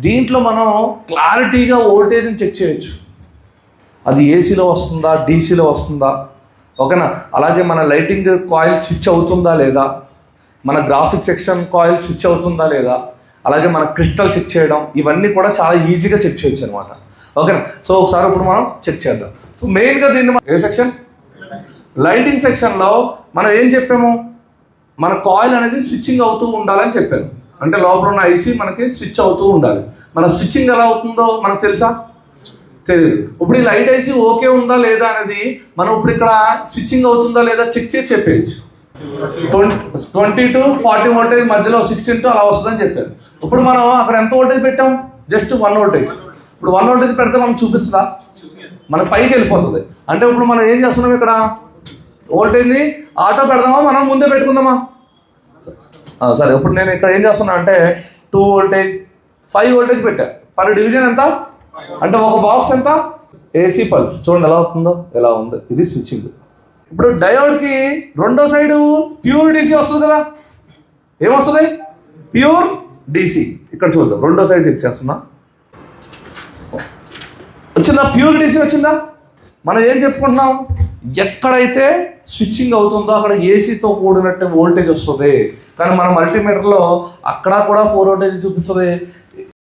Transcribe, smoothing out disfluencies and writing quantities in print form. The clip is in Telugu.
దీంట్లో మనం క్లారిటీగా వోల్టేజ్ని చెక్ చేయొచ్చు. అది ఏసీలో వస్తుందా, డీసీలో వస్తుందా, ఓకేనా. అలాగే మన లైటింగ్ కాయిల్ స్విచ్ అవుతుందా లేదా, మన గ్రాఫిక్ సెక్షన్ కాయిల్ స్విచ్ అవుతుందా లేదా, అలాగే మన క్రిస్టల్ చెక్ చేయడం, ఇవన్నీ కూడా చాలా ఈజీగా చెక్ చేయొచ్చు అనమాట, ఓకేనా. సో ఒకసారి ఇప్పుడు మనం చెక్ చేద్దాం. సో మెయిన్గా దీన్ని ఏ సెక్షన్, లైటింగ్ సెక్షన్లో మనం ఏం చెప్పాము, మన కాయిల్ అనేది స్విచ్చింగ్ అవుతూ ఉండాలని చెప్పాను. అంటే లోపల ఉన్న ఐసీ మనకి స్విచ్ అవుతూ ఉండాలి. మన స్విచ్చింగ్ ఎలా అవుతుందో మనకు తెలుసా, తెలియదు. ఇప్పుడు ఈ లైట్ ఐసీ ఓకే ఉందా లేదా అనేది మనం ఇప్పుడు ఇక్కడ స్విచ్చింగ్ అవుతుందా లేదా చెక్ చేసి చెప్పేయచ్చు. 20 to 40 వోల్టేజ్ మధ్యలో 16 to అలా వస్తుందని చెప్పారు. ఇప్పుడు మనం అక్కడ ఎంత వోల్టేజ్ పెట్టాం, జస్ట్ 1 వోల్టేజ్. ఇప్పుడు 1 వోల్టేజ్ పెడితే మనం చూపిస్తుందా, మన పైకి వెళ్ళిపోతుంది. అంటే ఇప్పుడు మనం ఏం చేస్తున్నాం, ఇక్కడ వోల్టేజ్ని ఆటో పెడదామా మనం ముందే పెట్టుకుందామా. సరే, ఇప్పుడు నేను ఇక్కడ ఏం చేస్తున్నా అంటే 2 వోల్టేజ్ 5 వోల్టేజ్ పెట్టా. పర్ డివిజన్ ఎంత అంటే ఒక బాక్స్ ఎంత, ఏసీ పల్స్ చూడండి ఎలా అవుతుందో, ఎలా ఉంది. ఇది స్విచ్చింగ్. ఇప్పుడు డయోడ్కి రెండో సైడు ప్యూర్ డీసీ వస్తుంది కదా, ఏమొస్తుంది, ప్యూర్ డీసీ. ఇక్కడ చూద్దాం, రెండో సైడ్ చెక్ చేస్తున్నా, వచ్చిందా, ప్యూర్ డీసీ వచ్చిందా. మనం ఏం చెప్పుకుంటున్నాం, ఎక్కడైతే స్విచ్చింగ్ అవుతుందో అక్కడ ఏసీతో కూడినట్టు వోల్టేజ్ వస్తుంది. కానీ మన మల్టీమీటర్లో అక్కడ కూడా 4 వోల్టేజ్ చూపిస్తుంది.